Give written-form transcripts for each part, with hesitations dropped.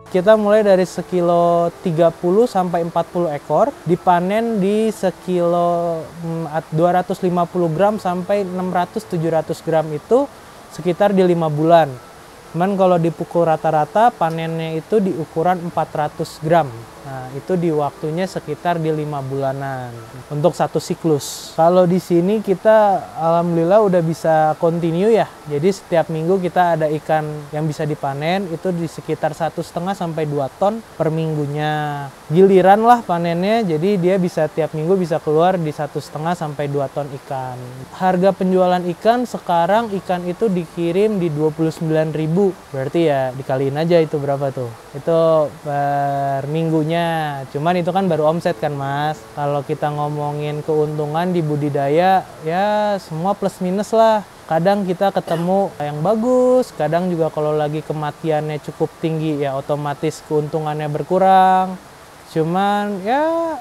Kita mulai dari sekilo 30 sampai 40 ekor, dipanen di sekilo 250 gram sampai 600-700 gram itu sekitar di 5 bulan. Cuman kalau dipukul rata-rata panennya itu di ukuran 400 gram. Nah, itu di waktunya sekitar di 5 bulanan untuk satu siklus. Kalau di sini kita alhamdulillah udah bisa continue ya. Jadi setiap minggu kita ada ikan yang bisa dipanen itu di sekitar 1,5 sampai 2 ton per minggunya. Giliran lah panennya, jadi dia bisa tiap minggu bisa keluar di 1,5 sampai 2 ton ikan. Harga penjualan ikan sekarang ikan itu dikirim di 29.000. Berarti ya dikaliin aja itu berapa tuh. Itu per minggunya. Cuman itu kan baru omset kan Mas. Kalau kita ngomongin keuntungan di budidaya ya semua plus minus lah. Kadang kita ketemu yang bagus, kadang juga kalau lagi kematiannya cukup tinggi ya otomatis keuntungannya berkurang. Cuman ya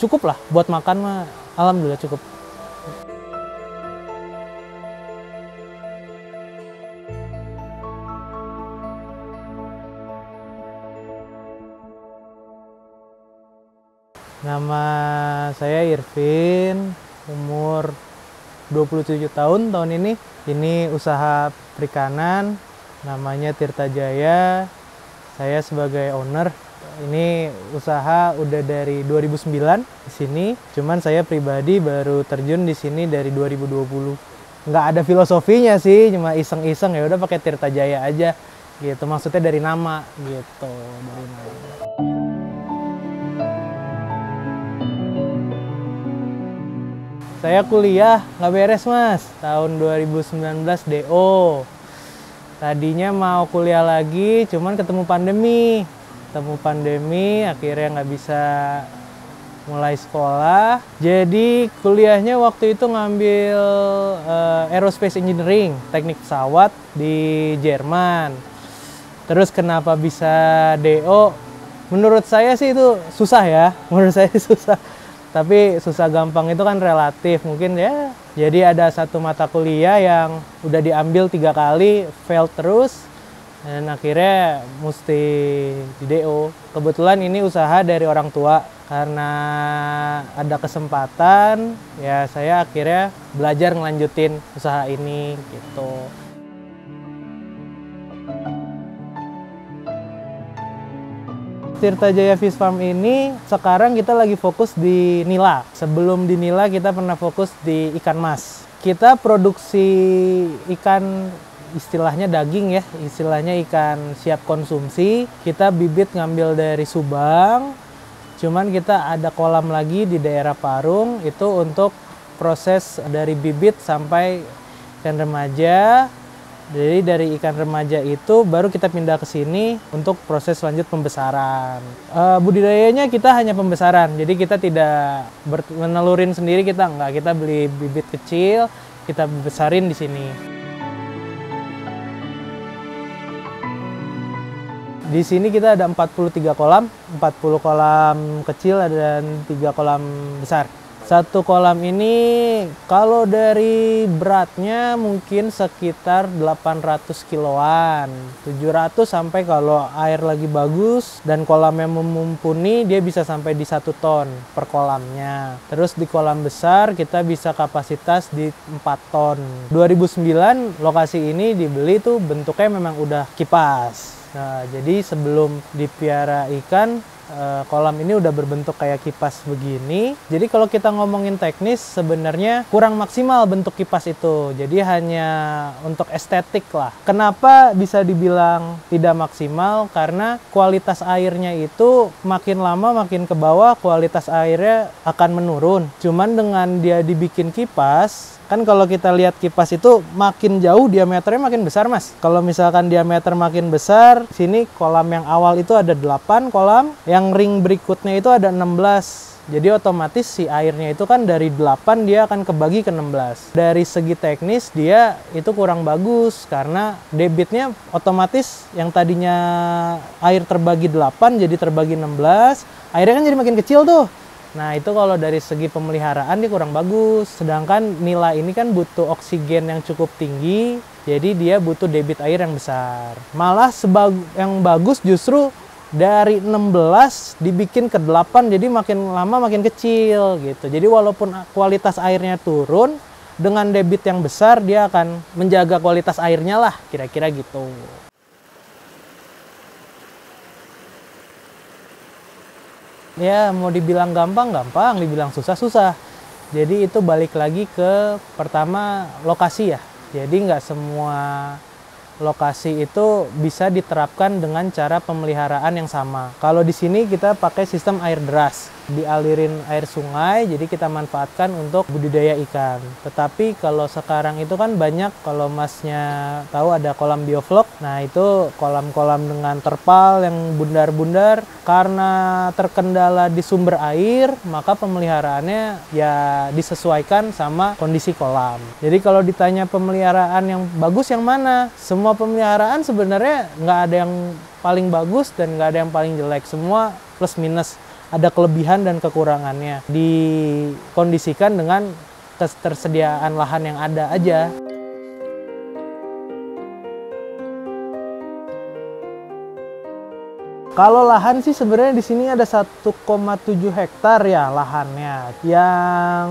cukup lah buat makan mah alhamdulillah cukup. Nama saya Irvin, umur 27 tahun ini. Ini usaha perikanan, namanya Tirta Jaya. Saya sebagai owner. Ini usaha udah dari 2009 di sini. Cuman saya pribadi baru terjun di sini dari 2020. Nggak ada filosofinya sih, cuma iseng-iseng ya udah pakai Tirta Jaya aja gitu. Maksudnya dari nama gitu, dari nama. Saya kuliah nggak beres Mas, tahun 2019 DO. Tadinya mau kuliah lagi, cuman ketemu pandemi, akhirnya nggak bisa mulai sekolah. Jadi kuliahnya waktu itu ngambil Aerospace Engineering, teknik pesawat di Jerman. Terus kenapa bisa DO? Menurut saya sih itu susah ya, menurut saya susah. Tapi susah gampang itu kan relatif, mungkin ya. Jadi ada satu mata kuliah yang udah diambil 3 kali, fail terus, dan akhirnya mesti di DO. Kebetulan ini usaha dari orang tua, karena ada kesempatan, ya saya akhirnya belajar ngelanjutin usaha ini gitu. Tirta Jaya Fish Farm ini sekarang kita lagi fokus di nila. Sebelum di nila kita pernah fokus di ikan mas. Kita produksi ikan istilahnya daging ya, istilahnya ikan siap konsumsi. Kita bibit ngambil dari Subang. Cuman kita ada kolam lagi di daerah Parung itu untuk proses dari bibit sampai ikan remaja. Jadi dari ikan remaja itu baru kita pindah ke sini untuk proses lanjut pembesaran. Budidayanya kita hanya pembesaran, jadi kita tidak menelurin sendiri, kita enggak. Kita beli bibit kecil, kita besarin di sini. Di sini kita ada 43 kolam, 40 kolam kecil dan 3 kolam besar. Satu kolam ini kalau dari beratnya mungkin sekitar 800 kiloan, 700 sampai kalau air lagi bagus dan kolamnya memumpuni dia bisa sampai di 1 ton per kolamnya. Terus di kolam besar kita bisa kapasitas di 4 ton. 2009 lokasi ini dibeli tuh bentuknya memang udah kipas. Nah, jadi sebelum dipiara ikan kolam ini udah berbentuk kayak kipas begini. Jadi kalau kita ngomongin teknis sebenarnya kurang maksimal bentuk kipas itu. Jadi hanya untuk estetik lah. Kenapa bisa dibilang tidak maksimal? Karena kualitas airnya itu makin lama makin ke bawah kualitas airnya akan menurun. Cuman dengan dia dibikin kipas, kan kalau kita lihat kipas itu makin jauh diameternya makin besar Mas. Kalau misalkan diameter makin besar, sini kolam yang awal itu ada 8 kolam, yang ring berikutnya itu ada 16. Jadi otomatis si airnya itu kan dari 8 dia akan kebagi ke 16. Dari segi teknis dia itu kurang bagus karena debitnya otomatis yang tadinya air terbagi 8 jadi terbagi 16. Airnya kan jadi makin kecil tuh. Nah itu kalau dari segi pemeliharaan dia kurang bagus. Sedangkan nila ini kan butuh oksigen yang cukup tinggi, jadi dia butuh debit air yang besar. Malah yang bagus justru dari 16 dibikin ke 8, jadi makin lama makin kecil gitu. Jadi walaupun kualitas airnya turun, dengan debit yang besar dia akan menjaga kualitas airnya lah, kira-kira gitu. Ya mau dibilang gampang, dibilang susah. Jadi itu balik lagi ke pertama lokasi ya. Jadi nggak semua lokasi itu bisa diterapkan dengan cara pemeliharaan yang sama. Kalau di sini kita pakai sistem air deras, dialirin air sungai, jadi kita manfaatkan untuk budidaya ikan. Tetapi kalau sekarang itu kan banyak, kalau masnya tahu ada kolam bioflok, nah itu kolam-kolam dengan terpal yang bundar-bundar. Karena terkendala di sumber air, maka pemeliharaannya ya disesuaikan sama kondisi kolam. Jadi kalau ditanya pemeliharaan yang bagus yang mana? Semua pemeliharaan sebenarnya nggak ada yang paling bagus dan nggak ada yang paling jelek. Semua plus minus, ada kelebihan dan kekurangannya. Dikondisikan dengan ketersediaan lahan yang ada aja. Kalau lahan sih sebenarnya di sini ada 1,7 hektar ya lahannya. Yang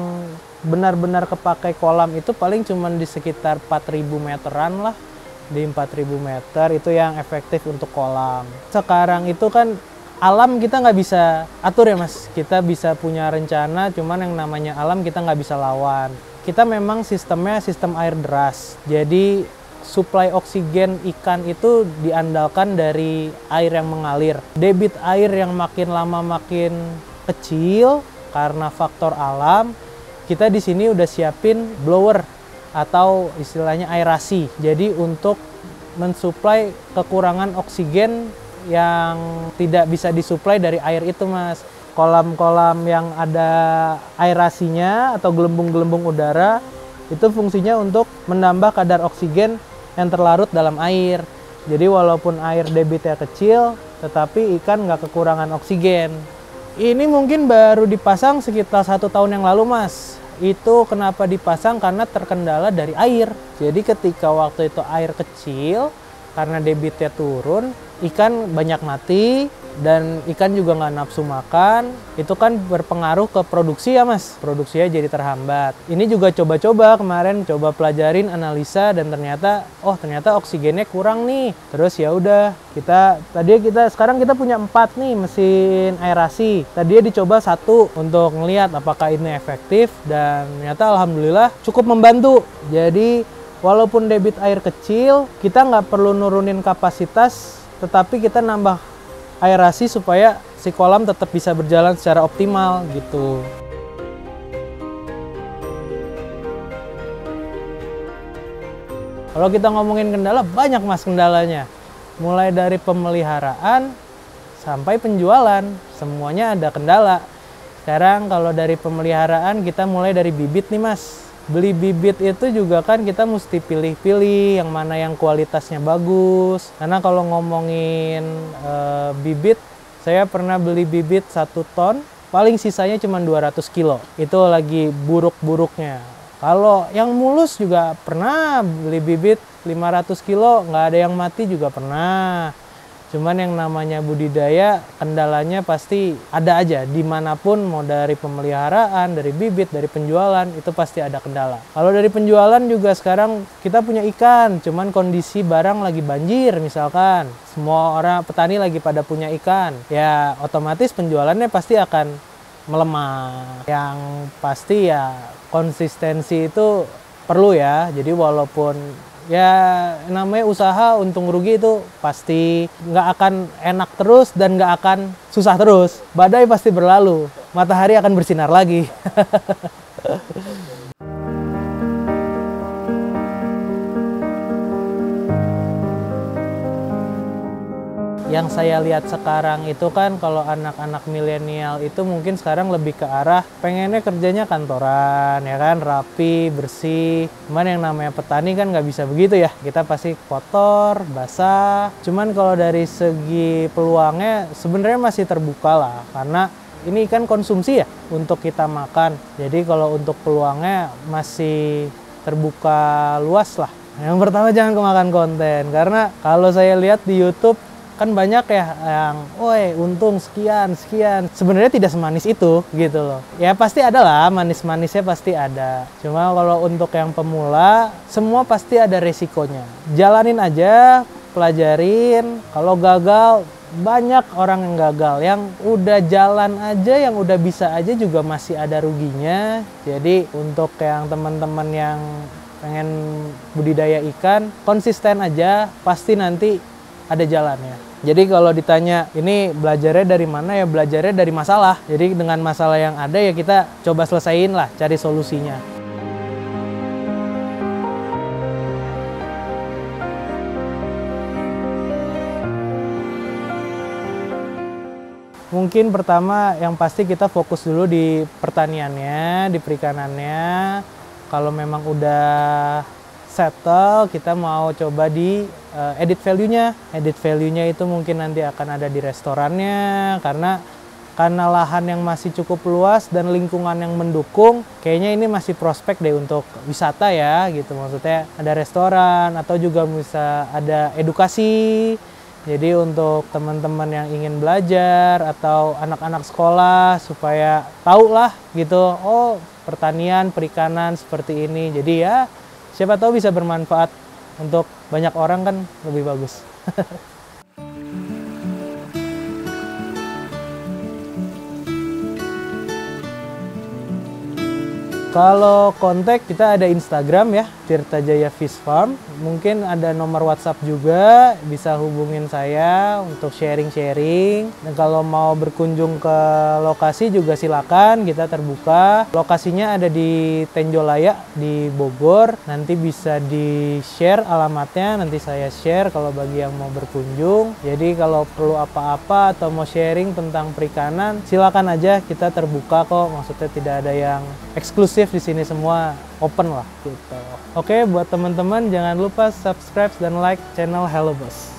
benar-benar kepakai kolam itu paling cuma di sekitar 4.000 meteran lah. Di 4.000 meter itu yang efektif untuk kolam. Sekarang itu kan alam kita nggak bisa atur ya mas. Kita bisa punya rencana, cuman yang namanya alam kita nggak bisa lawan. Kita memang sistemnya sistem air deras. Jadi suplai oksigen ikan itu diandalkan dari air yang mengalir. Debit air yang makin lama makin kecil karena faktor alam. Kita di sini udah siapin blower atau istilahnya aerasi. Jadi untuk mensuplai kekurangan oksigen yang tidak bisa disuplai dari air itu mas. Kolam-kolam yang ada aerasinya atau gelembung-gelembung udara itu fungsinya untuk menambah kadar oksigen yang terlarut dalam air. Jadi walaupun air debitnya kecil, tetapi ikan nggak kekurangan oksigen. Ini mungkin baru dipasang sekitar 1 tahun yang lalu mas. Itu kenapa dipasang? Karena terkendala dari air. Jadi ketika waktu itu air kecil, karena debitnya turun, ikan banyak mati. Dan ikan juga nggak nafsu makan, itu kan berpengaruh ke produksi ya mas, produksinya jadi terhambat. Ini juga coba-coba kemarin, coba pelajarin, analisa, dan ternyata oksigennya kurang nih. Terus ya udah sekarang kita punya 4 nih mesin aerasi. Tadinya dicoba 1 untuk ngelihat apakah ini efektif, dan ternyata alhamdulillah cukup membantu. Jadi walaupun debit air kecil, kita nggak perlu nurunin kapasitas, tetapi kita nambah aerasi supaya si kolam tetap bisa berjalan secara optimal gitu. Kalau kita ngomongin kendala, banyak mas kendalanya. Mulai dari pemeliharaan sampai penjualan, semuanya ada kendala. Sekarang kalau dari pemeliharaan kita mulai dari bibit nih mas. Beli bibit itu juga kan kita mesti pilih-pilih yang mana yang kualitasnya bagus. Karena kalau ngomongin bibit, saya pernah beli bibit 1 ton, paling sisanya cuma 200 kilo. Itu lagi buruk-buruknya. Kalau yang mulus juga pernah beli bibit 500 kilo, nggak ada yang mati juga pernah. Cuman yang namanya budidaya, kendalanya pasti ada aja. Dimanapun, mau dari pemeliharaan, dari bibit, dari penjualan, itu pasti ada kendala. Kalau dari penjualan juga sekarang kita punya ikan, cuman kondisi barang lagi banjir misalkan. Semua orang petani lagi pada punya ikan. Ya otomatis penjualannya pasti akan melemah. Yang pasti ya konsistensi itu perlu ya. Jadi walaupun ya namanya usaha untung rugi itu pasti nggak akan enak terus dan nggak akan susah terus. Badai pasti berlalu, matahari akan bersinar lagi. Yang saya lihat sekarang itu kan kalau anak-anak milenial itu mungkin sekarang lebih ke arah pengennya kerjanya kantoran ya kan, rapi, bersih. Cuman yang namanya petani kan nggak bisa begitu ya, kita pasti kotor, basah. Cuman kalau dari segi peluangnya sebenarnya masih terbuka lah, karena ini ikan konsumsi ya untuk kita makan. Jadi kalau untuk peluangnya masih terbuka luas lah. Yang pertama jangan kemakan konten, karena kalau saya lihat di YouTube kan banyak ya yang, woi untung sekian. Sebenarnya tidak semanis itu gitu loh. Ya pasti ada lah, manis-manisnya pasti ada. Cuma kalau untuk yang pemula, semua pasti ada resikonya. Jalanin aja, pelajarin. Kalau gagal, banyak orang yang gagal. Yang udah jalan aja, yang udah bisa aja juga masih ada ruginya. Jadi untuk yang teman-teman yang pengen budidaya ikan, konsisten aja, pasti nanti ada jalannya. Jadi kalau ditanya ini belajarnya dari mana, ya belajarnya dari masalah. Jadi dengan masalah yang ada ya kita coba selesaiin lah, cari solusinya. Mungkin pertama yang pasti kita fokus dulu di pertaniannya, di perikanannya. Kalau memang udah settle, kita mau coba di edit value-nya. Edit value-nya itu mungkin nanti akan ada di restorannya, karena lahan yang masih cukup luas dan lingkungan yang mendukung, kayaknya ini masih prospek deh untuk wisata ya gitu. Maksudnya ada restoran atau juga bisa ada edukasi. Jadi untuk teman-teman yang ingin belajar atau anak-anak sekolah supaya tahu lah gitu, oh pertanian, perikanan seperti ini. Jadi ya siapa tahu bisa bermanfaat untuk banyak orang, kan lebih bagus. Kalau kontak kita ada Instagram ya, Tirta Jaya Fish Farm. Mungkin ada nomor WhatsApp juga, bisa hubungin saya untuk sharing-sharing. Dan kalau mau berkunjung ke lokasi juga silakan, kita terbuka. Lokasinya ada di Tenjolaya di Bogor. Nanti bisa di-share alamatnya, nanti saya share kalau bagi yang mau berkunjung. Jadi kalau perlu apa-apa atau mau sharing tentang perikanan, silakan aja, kita terbuka kok. Maksudnya tidak ada yang eksklusif di sini, semua open lah gitu. Oke, buat teman-teman jangan lupa subscribe dan like channel Hello Boss.